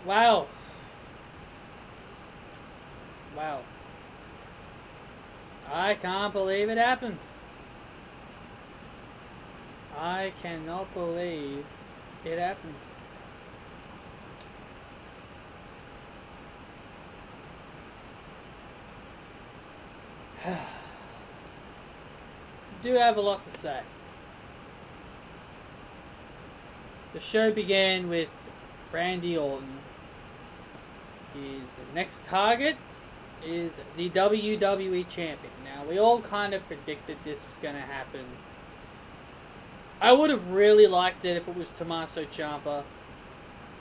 Wow. Wow. I can't believe it happened. I cannot believe it happened. Do have a lot to say. The show began with Randy Orton. His next target is the WWE Champion. Now, we all kind of predicted this was going to happen. I would have really liked it if it was Tommaso Ciampa,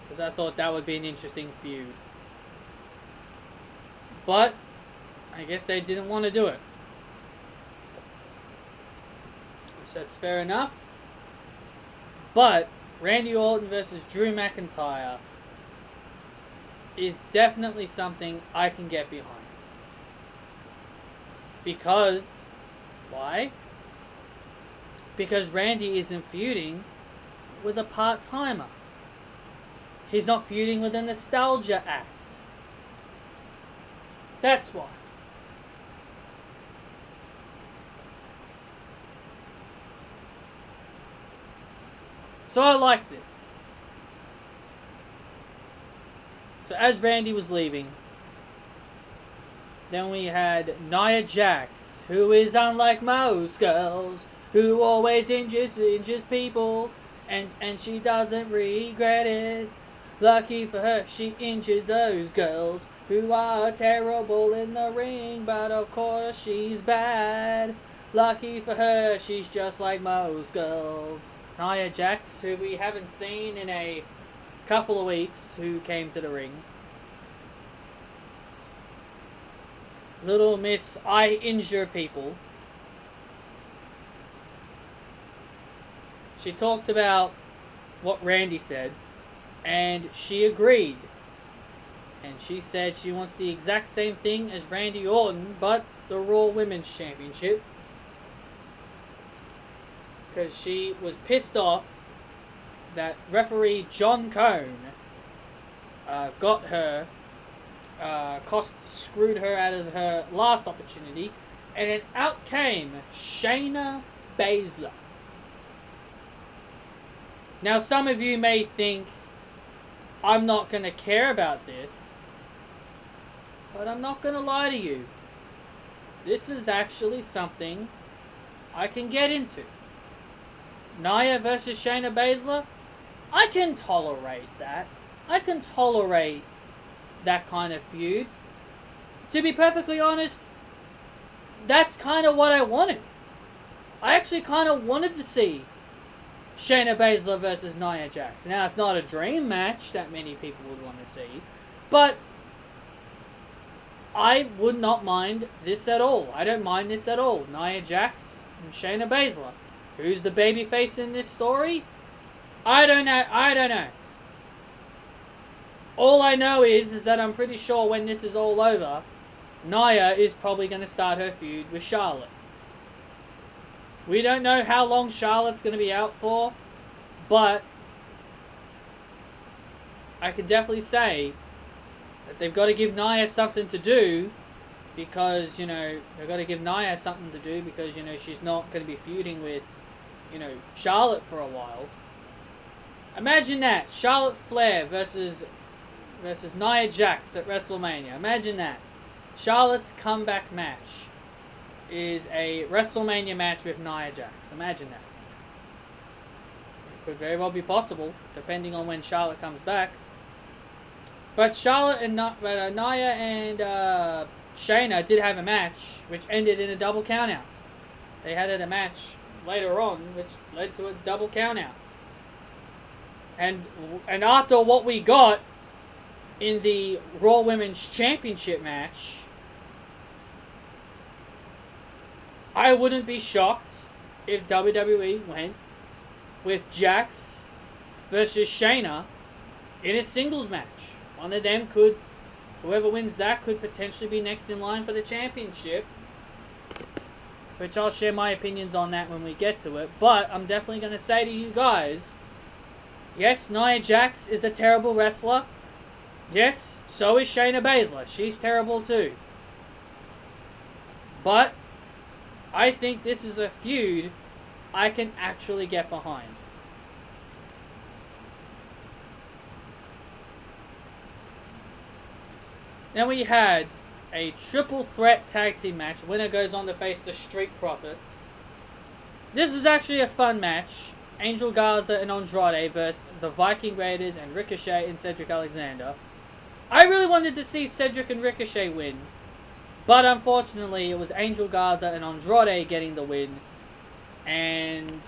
because I thought that would be an interesting feud. But I guess they didn't want to do it. Which that's fair enough. But Randy Orton versus Drew McIntyre is definitely something I can get behind. Because, why? Because Randy isn't feuding with a part-timer. He's not feuding with a nostalgia act. That's why. So I like this. So as Randy was leaving, then we had Nia Jax, who is unlike most girls, who always injures people, and she doesn't regret it. Lucky for her, she injures those girls who are terrible in the ring, but of course she's bad. Lucky for her, she's just like most girls. Nia Jax, who we haven't seen in a couple of weeks, who came to the ring. Little Miss I injure people. She talked about what Randy said, and she agreed. And she said she wants the exact same thing as Randy Orton, but the Raw Women's Championship. Because she was pissed off that referee John Cone got her, screwed her out of her last opportunity, and then out came Shayna Baszler. Now, some of you may think I'm not going to care about this, but I'm not going to lie to you. This is actually something I can get into. Nia versus Shayna Baszler, I can tolerate that. I can tolerate that kind of feud. To be perfectly honest, that's kind of what I wanted. I actually kind of wanted to see Shayna Baszler versus Nia Jax. Now, it's not a dream match that many people would want to see, but I would not mind this at all. I don't mind this at all. Nia Jax and Shayna Baszler. Who's the babyface in this story? I don't know. All I know is that I'm pretty sure when this is all over, Nia is probably going to start her feud with Charlotte. We don't know how long Charlotte's going to be out for, but I can definitely say that they've got to give Nia something to do, because, they've got to give Nia something to do because, she's not going to be feuding with, Charlotte for a while. Imagine that. Charlotte Flair versus Nia Jax at WrestleMania. Imagine that. Charlotte's comeback match is a WrestleMania match with Nia Jax. Imagine that. It could very well be possible, depending on when Charlotte comes back. But Charlotte and Nia and Shayna did have a match, which ended in a double countout. They had a match later on, which led to a double countout. And after what we got in the Raw Women's Championship match, I wouldn't be shocked if WWE went with Jax versus Shayna in a singles match. One of them whoever wins that could potentially be next in line for the championship. Which I'll share my opinions on that when we get to it. But I'm definitely going to say to you guys, yes, Nia Jax is a terrible wrestler. Yes, so is Shayna Baszler. She's terrible too. But I think this is a feud I can actually get behind. Then we had a triple threat tag team match. Winner goes on to face the Street Profits. This was actually a fun match. Angel Garza and Andrade versus the Viking Raiders and Ricochet and Cedric Alexander. I really wanted to see Cedric and Ricochet win, but unfortunately it was Angel Garza and Andrade getting the win, and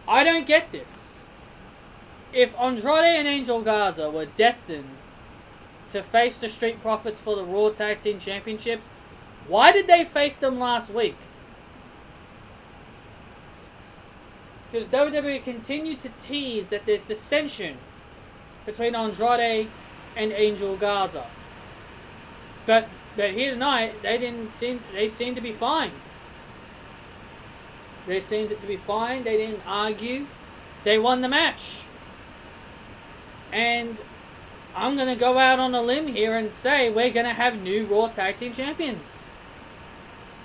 I don't get this. If Andrade and Angel Garza were destined to face the Street Profits for the Raw Tag Team Championships, why did they face them last week? Because WWE continued to tease that there's dissension between Andrade and Angel Garza. But here tonight, they seemed to be fine. They seemed to be fine. They didn't argue. They won the match. And I'm going to go out on a limb here and say we're going to have new Raw Tag Team Champions.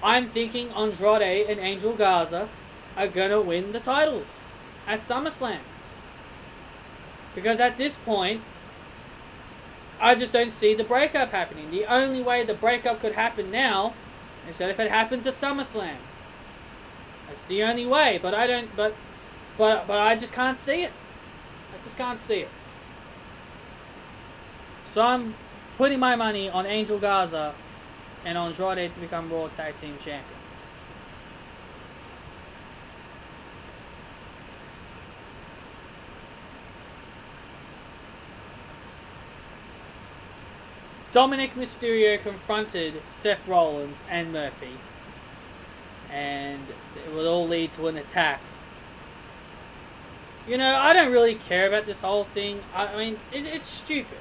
I'm thinking Andrade and Angel Garza are going to win the titles at SummerSlam. Because at this point, I just don't see the breakup happening. The only way the breakup could happen now is that if it happens at SummerSlam. That's the only way. But I don't. But I just can't see it. I just can't see it. So I'm putting my money on Angel Garza and Andrade to become Raw Tag Team Champions. Dominic Mysterio confronted Seth Rollins and Murphy, and it would all lead to an attack. You know, I don't really care about this whole thing. I mean, it's stupid.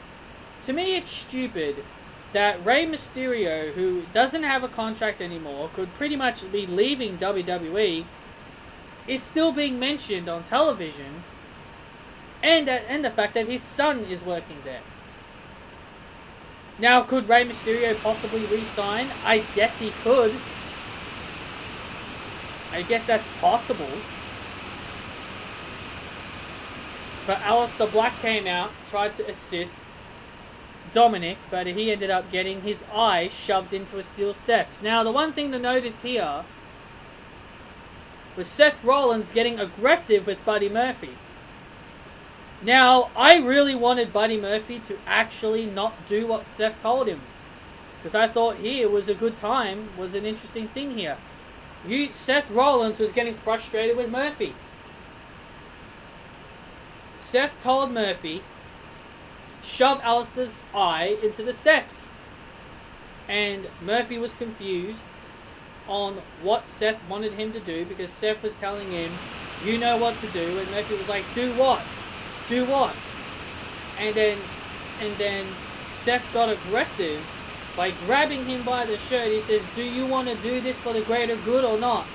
To me, it's stupid that Rey Mysterio, who doesn't have a contract anymore, could pretty much be leaving WWE, is still being mentioned on television, and the fact that his son is working there. Now, could Rey Mysterio possibly re-sign? I guess he could. I guess that's possible. But Aleister Black came out, tried to assist Dominic, but he ended up getting his eye shoved into a steel steps. Now, the one thing to notice here was Seth Rollins getting aggressive with Buddy Murphy. Now, I really wanted Buddy Murphy to actually not do what Seth told him, because I thought here was a good time, was an interesting thing here. Seth Rollins was getting frustrated with Murphy. Seth told Murphy, shove Aleister's eye into the steps. And Murphy was confused on what Seth wanted him to do, because Seth was telling him, you know what to do, and Murphy was like, do what? Do what? And then Seth got aggressive by grabbing him by the shirt. He says, do you want to do this for the greater good or not?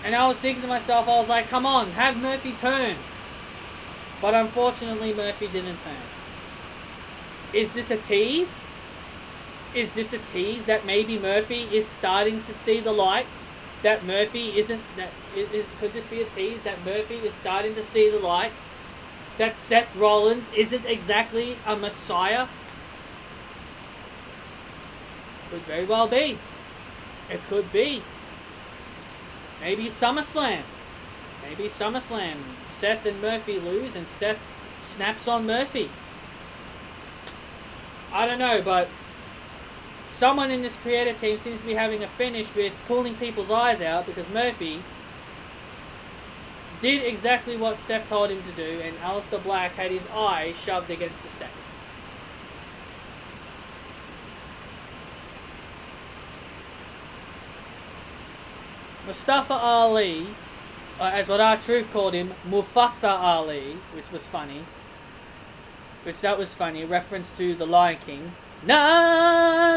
And I was thinking to myself, I was like, come on, have Murphy turn. But unfortunately, Murphy didn't turn. Is this a tease? Is this a tease that maybe Murphy is starting to see the light? That Murphy isn't... Could this be a tease that Murphy is starting to see the light? That Seth Rollins isn't exactly a messiah? Could very well be. It could be. Maybe SummerSlam. Maybe SummerSlam. Seth and Murphy lose and Seth snaps on Murphy. I don't know, but someone in this creative team seems to be having a finish with pulling people's eyes out, because Murphy did exactly what Seth told him to do, and Aleister Black had his eye shoved against the steps. Mustafa Ali, as what R-Truth called him, Mufasa Ali, which was funny. That was funny, a reference to the Lion King. Nazavenya!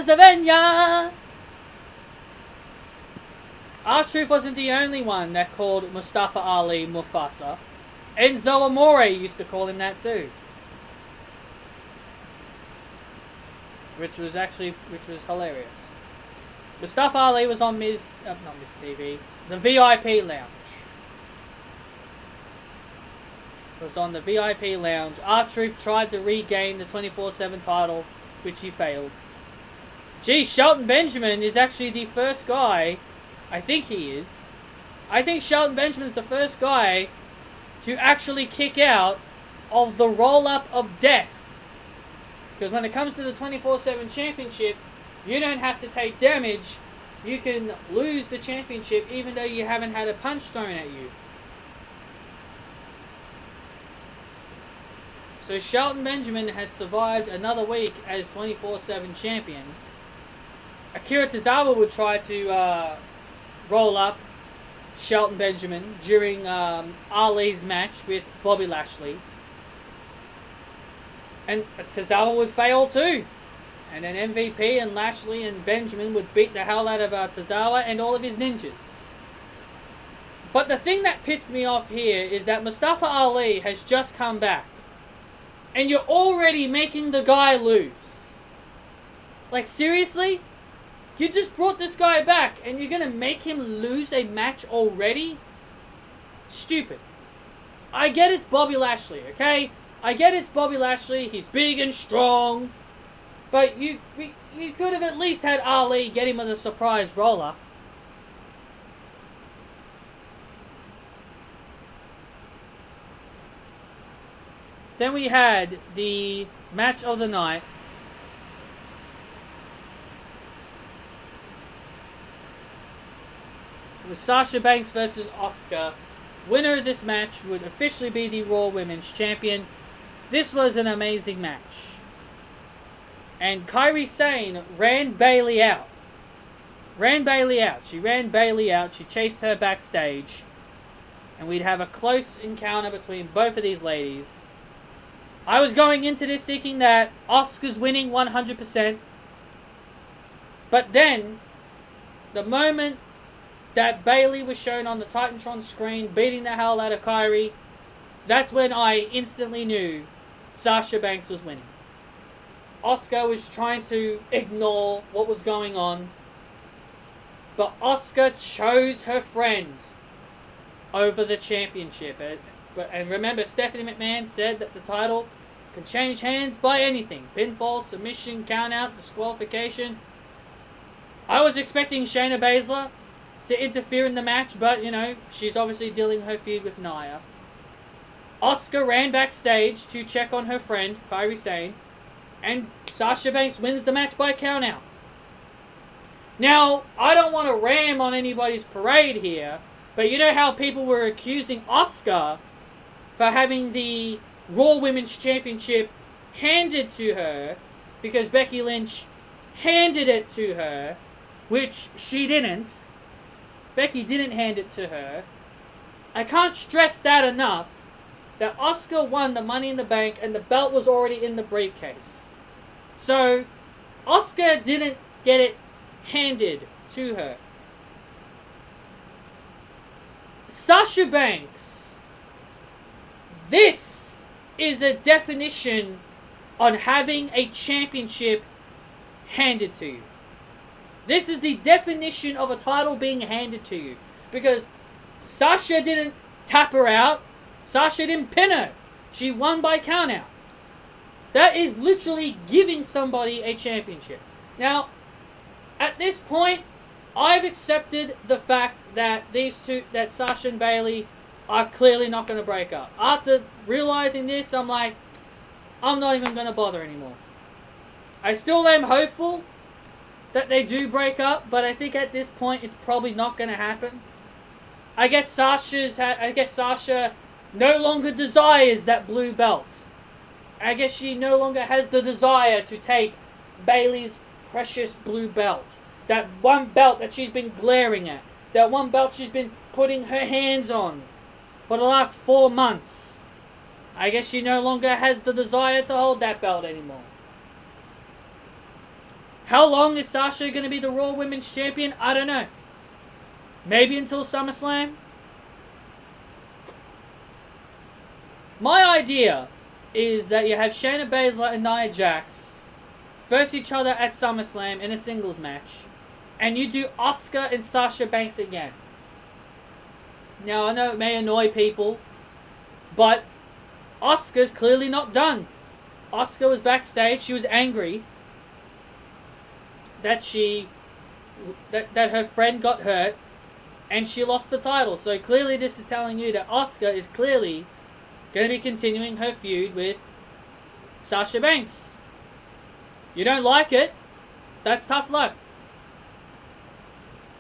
R-Truth wasn't the only one that called Mustafa Ali Mufasa. Enzo Amore used to call him that too. which was hilarious. Mustafa Ali was on not Miz TV, the VIP lounge. Was on the VIP lounge. R-Truth tried to regain the 24/7 title, which he failed. Gee, Shelton Benjamin is actually the first guy, I think he is. I think Shelton Benjamin's the first guy to actually kick out of the roll-up of death. Because when it comes to the 24/7 championship, you don't have to take damage. You can lose the championship even though you haven't had a punch thrown at you. So Shelton Benjamin has survived another week as 24/7 champion. Akira Tozawa would try to roll up Shelton Benjamin during Ali's match with Bobby Lashley. And Tozawa would fail too. And then MVP and Lashley and Benjamin would beat the hell out of Tozawa and all of his ninjas. But the thing that pissed me off here is that Mustafa Ali has just come back. And you're already making the guy lose. Like, seriously? You just brought this guy back and you're gonna make him lose a match already? Stupid. I get it's Bobby Lashley, okay? I get it's Bobby Lashley. He's big and strong. But you could have at least had Ali get him with a surprise roll-up. Then we had the match of the night. It was Sasha Banks versus Asuka. Winner of this match would officially be the Raw Women's Champion. This was an amazing match. And Kairi Sane ran Bayley out. She ran Bayley out. She chased her backstage. And we'd have a close encounter between both of these ladies. I was going into this thinking that Asuka's winning 100%. But then, the moment that Bayley was shown on the Titantron screen beating the hell out of Kairi, that's when I instantly knew Sasha Banks was winning. Asuka was trying to ignore what was going on, but Asuka chose her friend over the championship. And remember, Stephanie McMahon said that the title can change hands by anything. Pinfall, submission, countout, disqualification. I was expecting Shayna Baszler to interfere in the match, but, you know, she's obviously dealing her feud with Nia. Asuka ran backstage to check on her friend, Kairi Sane, and Sasha Banks wins the match by countout. Now, I don't want to ram on anybody's parade here, but you know how people were accusing Asuka for having the Raw Women's Championship handed to her because Becky Lynch handed it to her, which she didn't. Becky didn't hand it to her. I can't stress that enough, that Asuka won the Money in the Bank and the belt was already in the briefcase. So, Asuka didn't get it handed to her. Sasha Banks. This is a definition on having a championship handed to you. This is the definition of a title being handed to you. Because Sasha didn't tap her out. Sasha didn't pin her. She won by countout. That is literally giving somebody a championship. Now, at this point, I've accepted the fact that that Sasha and Bayley are clearly not going to break up. After realizing this, I'm like, I'm not even going to bother anymore. I still am hopeful that they do break up, but I think at this point it's probably not going to happen. I guess Sasha no longer desires that blue belt. I guess she no longer has the desire to take Bayley's precious blue belt. That one belt that she's been glaring at. That one belt she's been putting her hands on for the last 4 months. I guess she no longer has the desire to hold that belt anymore. How long is Sasha going to be the Raw Women's Champion? I don't know. Maybe until SummerSlam? My idea is that you have Shayna Baszler and Nia Jax versus each other at SummerSlam in a singles match, and you do Asuka and Sasha Banks again. Now, I know it may annoy people, but Asuka's clearly not done. Asuka was backstage. She was angry that that her friend got hurt and she lost the title. So clearly this is telling you that Asuka is clearly going to be continuing her feud with Sasha Banks. You don't like it? That's tough luck.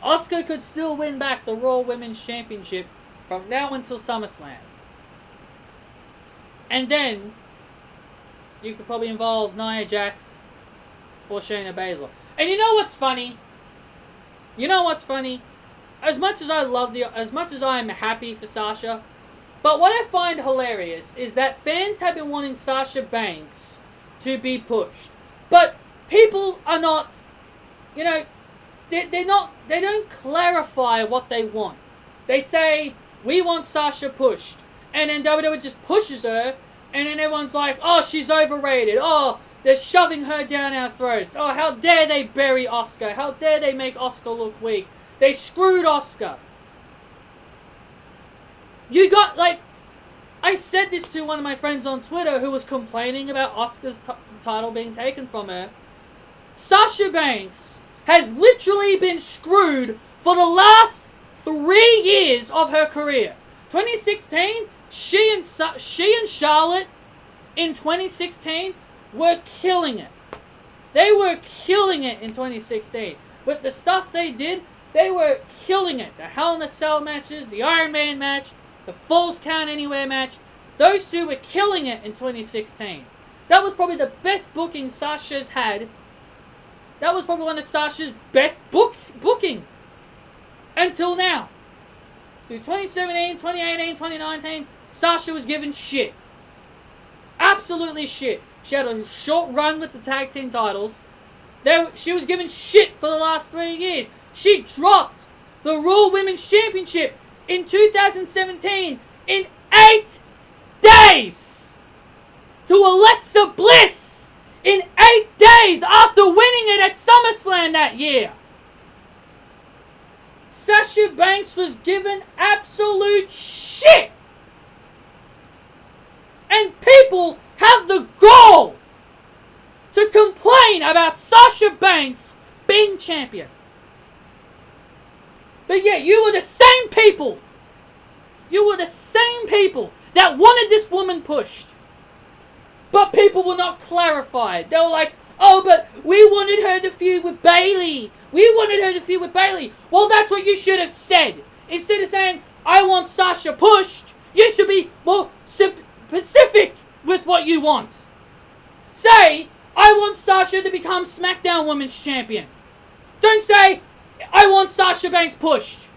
Asuka could still win back the Raw Women's Championship from now until SummerSlam. And then you could probably involve Nia Jax or Shayna Baszler. And you know what's funny? As much as I am happy for Sasha, but what I find hilarious is that fans have been wanting Sasha Banks to be pushed. But people are not, they don't clarify what they want. They say, we want Sasha pushed. And then WWE just pushes her, and then everyone's like, oh, she's overrated. Oh, they're shoving her down our throats. Oh, how dare they bury Asuka. How dare they make Asuka look weak. They screwed Asuka. You got, I said this to one of my friends on Twitter who was complaining about Asuka's title being taken from her. Sasha Banks has literally been screwed for the last 3 years of her career. 2016, she and Charlotte in 2016 were killing it. They were killing it in 2016. With the stuff they did, they were killing it. The Hell in a Cell matches, the Iron Man match, the Falls Count Anywhere match. Those two were killing it in 2016. That was probably the best booking Sasha's had. That was probably one of Sasha's best booking until now. Through 2017, 2018, 2019, Sasha was given shit. Absolutely shit. She had a short run with the tag team titles. She was given shit for the last 3 years. She dropped the Raw Women's Championship in 2017 in 8 days to Alexa Bliss in 8 days after winning it at SummerSlam that year. Sasha Banks was given absolute shit. And people have the gall to complain about Sasha Banks being champion. But yeah, you were the same people. You were the same people that wanted this woman pushed. But people were not clarified. They were like, oh, but we wanted her to feud with Bayley. We wanted her to feud with Bayley. Well, that's what you should have said. Instead of saying, I want Sasha pushed, you should be more specific with what you want. Say, I want Sasha to become SmackDown Women's Champion. Don't say, I want Sasha Banks pushed.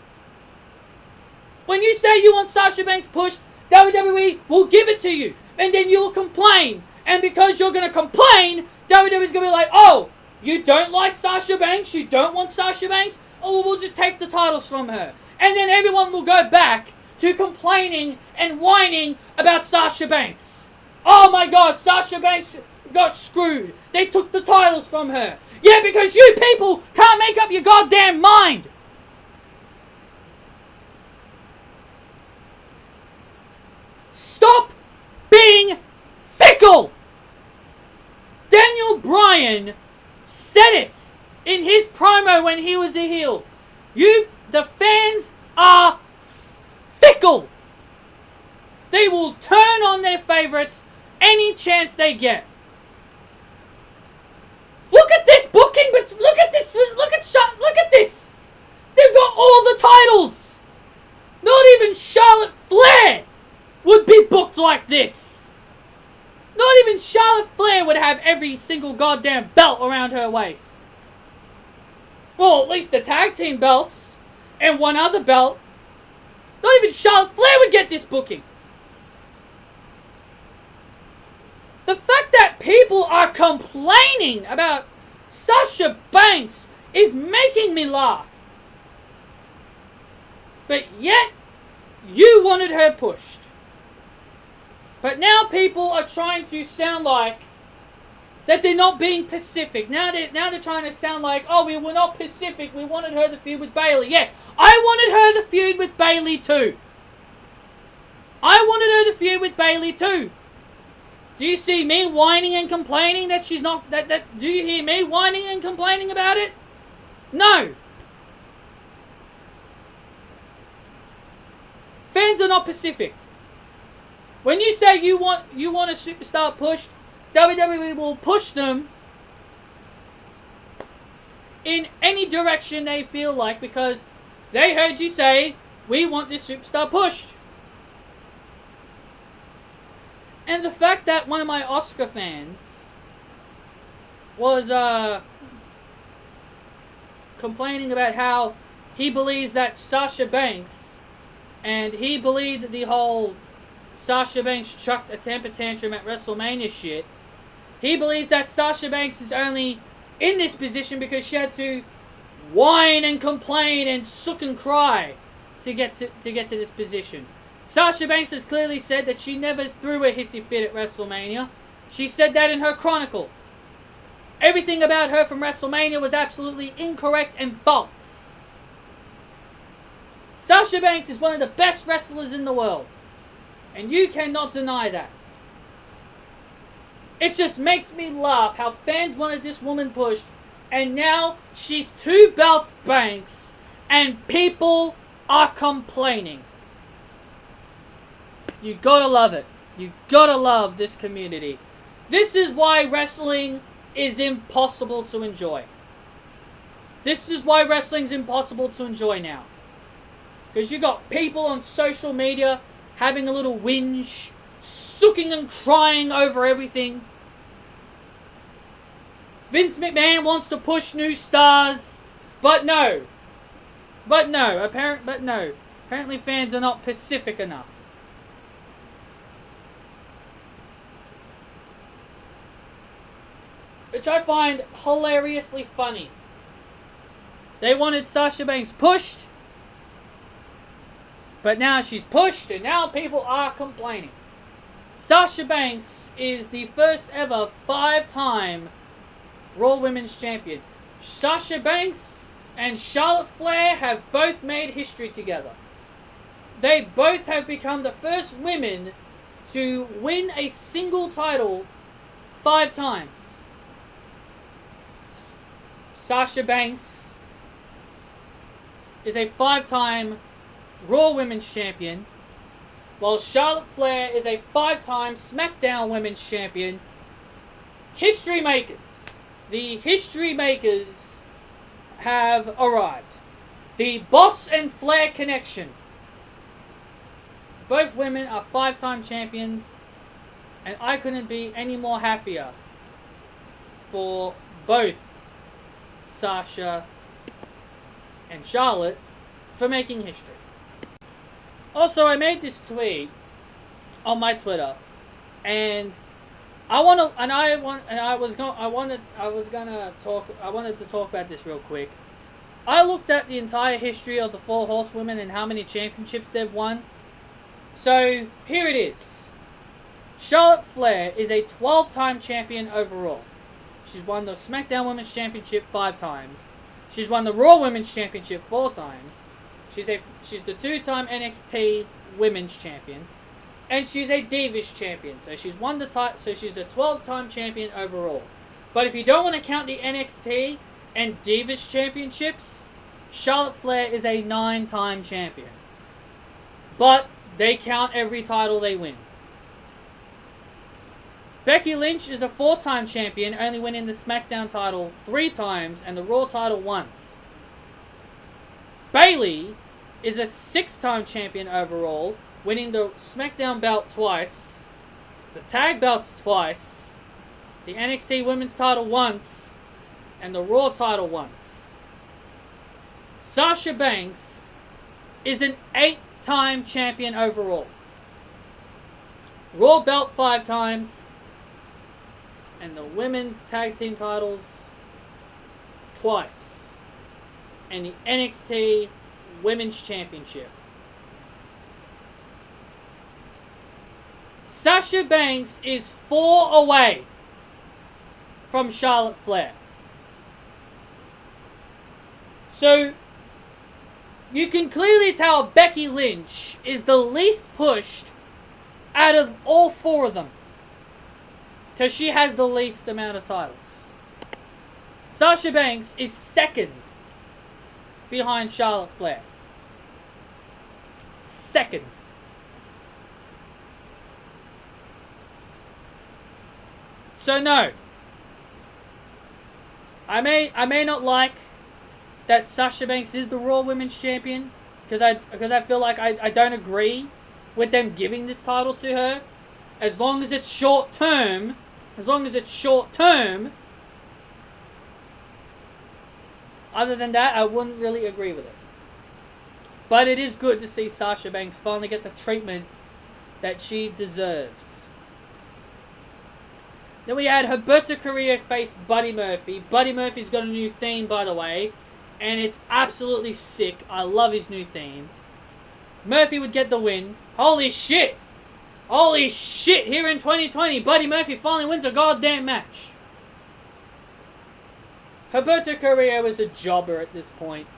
When you say you want Sasha Banks pushed, WWE will give it to you. And then you'll complain. And because you're going to complain, WWE's going to be like, oh, you don't like Sasha Banks? You don't want Sasha Banks? Oh, we'll just take the titles from her. And then everyone will go back to complaining and whining about Sasha Banks. Oh my God, Sasha Banks got screwed. They took the titles from her. Yeah, because you people can't make up your goddamn mind. Stop being fickle. Daniel Bryan said it in his promo when he was a heel. The fans are fickle. They will turn on their favorites any chance they get. Look at this booking, but look at this. Look at this. They've got all the titles. Not even Charlotte Flair would be booked like this. Not even Charlotte Flair would have every single goddamn belt around her waist. Well, at least the tag team belts and one other belt. Not even Charlotte Flair would get this booking. The fact that people are complaining about Sasha Banks is making me laugh. But yet, you wanted her pushed. But now people are trying to sound like that they're not being Pacific. Now they're trying to sound like, oh, we were not Pacific. We wanted her to feud with Bayley. Yeah, I wanted her to feud with Bayley too. I wanted her to feud with Bayley too. Do you see me whining and complaining that she's not... Do you hear me whining and complaining about it? No. Fans are not Pacific. When you say you want a superstar pushed, WWE will push them in any direction they feel like, because they heard you say, we want this superstar pushed. And the fact that one of my Oscar fans was complaining about how he believes that Sasha Banks, and he believed the whole Sasha Banks chucked a temper tantrum at WrestleMania shit. He believes that Sasha Banks is only in this position because she had to whine and complain and suck and cry to get to this position. Sasha Banks has clearly said that she never threw a hissy fit at WrestleMania. She said that in her chronicle. Everything about her from WrestleMania was absolutely incorrect and false. Sasha Banks is one of the best wrestlers in the world. And you cannot deny that. It just makes me laugh how fans wanted this woman pushed, and now she's 2 belts Banks, and people are complaining. You gotta love it. You gotta love this community. This is why wrestling is impossible to enjoy. This is why wrestling's impossible to enjoy now. Because you got people on social media having a little whinge, sucking and crying over everything. Vince McMahon wants to push new stars, but no. Apparently fans are not Pacific enough. Which I find hilariously funny. They wanted Sasha Banks pushed, but now she's pushed, and now people are complaining. Sasha Banks is the first ever 5-time Raw Women's Champion. Sasha Banks and Charlotte Flair have both made history together. They both have become the first women to win a single title 5 times. Sasha Banks is a 5-time Raw Women's Champion, while Charlotte Flair is a 5-time SmackDown Women's Champion. History makers. The history makers have arrived. The Boss and Flair connection. Both women are 5-time champions, and I couldn't be any more happier for both Sasha and Charlotte for making history. Also, I made this tweet on my Twitter, and I wanted to talk about this real quick. I looked at the entire history of the 4 Horsewomen and how many championships they've won. So, here it is. Charlotte Flair is a 12-time champion overall. She's won the SmackDown Women's Championship 5 times. She's won the Raw Women's Championship 4 times. She's the 2-time NXT Women's Champion. And she's a Divas Champion. So she's won the title. So she's a 12-time champion overall. But if you don't want to count the NXT and Divas Championships, Charlotte Flair is a 9-time champion. But they count every title they win. Becky Lynch is a 4-time champion, only winning the SmackDown title 3 times and the Raw title once. Bayley is a 6-time champion overall, winning the SmackDown belt twice, the tag belts twice, the NXT Women's title once, and the Raw title once. Sasha Banks is an 8-time champion overall. Raw belt 5 times, and the women's tag team titles twice, and the NXT Women's Championship. Sasha Banks is 4 away from Charlotte Flair. So, you can clearly tell Becky Lynch is the least pushed out of all four of them. Because she has the least amount of titles. Sasha Banks is second behind Charlotte Flair. Second. So no. I may not like that Sasha Banks is the Raw Women's Champion, because I feel like I don't agree with them giving this title to her. As long as it's short term, other than that, I wouldn't really agree with it. But it is good to see Sasha Banks finally get the treatment that she deserves. Then we had Humberto Carrillo face Buddy Murphy. Buddy Murphy's got a new theme, by the way, and it's absolutely sick. I love his new theme. Murphy would get the win. Holy shit! Holy shit! Here in 2020, Buddy Murphy finally wins a goddamn match. Humberto Carrillo is a jobber at this point.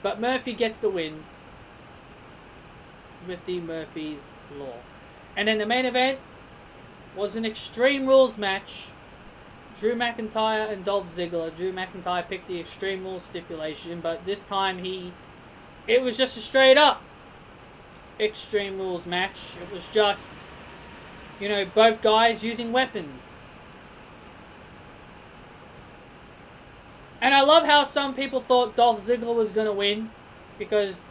But Murphy gets the win with the Murphy's Law. And then the main event was an Extreme Rules match. Drew McIntyre and Dolph Ziggler. Drew McIntyre picked the Extreme Rules stipulation, but this time it was just a straight up Extreme Rules match. It was just, both guys using weapons. And I love how some people thought Dolph Ziggler was going to win, because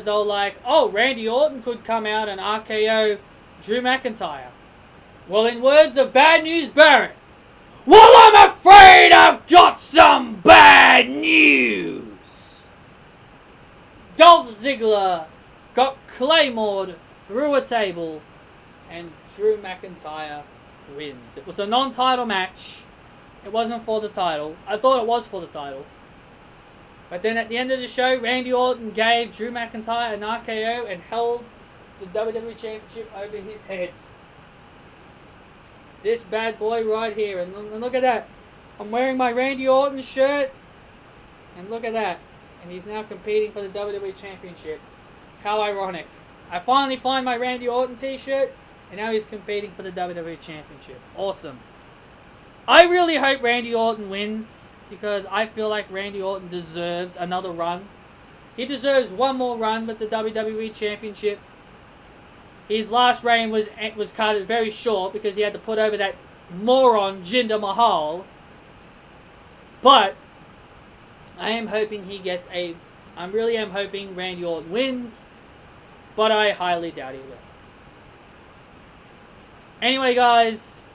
they were like, oh, Randy Orton could come out and RKO Drew McIntyre. Well, in words of Bad News Barrett, well, I'm afraid I've got some bad news. Dolph Ziggler got Claymored through a table, and Drew McIntyre wins. It was a non-title match. It wasn't for the title. I thought it was for the title. But then at the end of the show, Randy Orton gave Drew McIntyre an RKO and held the WWE Championship over his head. This bad boy right here. And look at that. I'm wearing my Randy Orton shirt. And look at that. And he's now competing for the WWE Championship. How ironic. I finally find my Randy Orton t-shirt. And now he's competing for the WWE Championship. Awesome. I really hope Randy Orton wins, because I feel like Randy Orton deserves another run. He deserves one more run with the WWE Championship. His last reign was cut very short because he had to put over that moron Jinder Mahal. But I am hoping I really am hoping Randy Orton wins, but I highly doubt he will. Anyway, guys,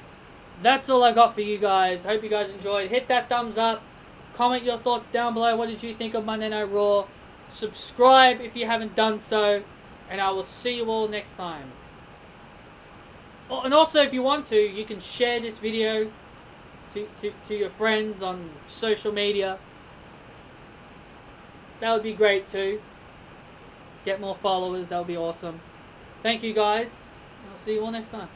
that's all I got for you guys. Hope you guys enjoyed. Hit that thumbs up. Comment your thoughts down below. What did you think of Monday Night Raw? Subscribe if you haven't done so. And I will see you all next time. Oh, and also, if you want to, you can share this video to your friends on social media. That would be great too. Get more followers. That would be awesome. Thank you, guys. I'll see you all next time.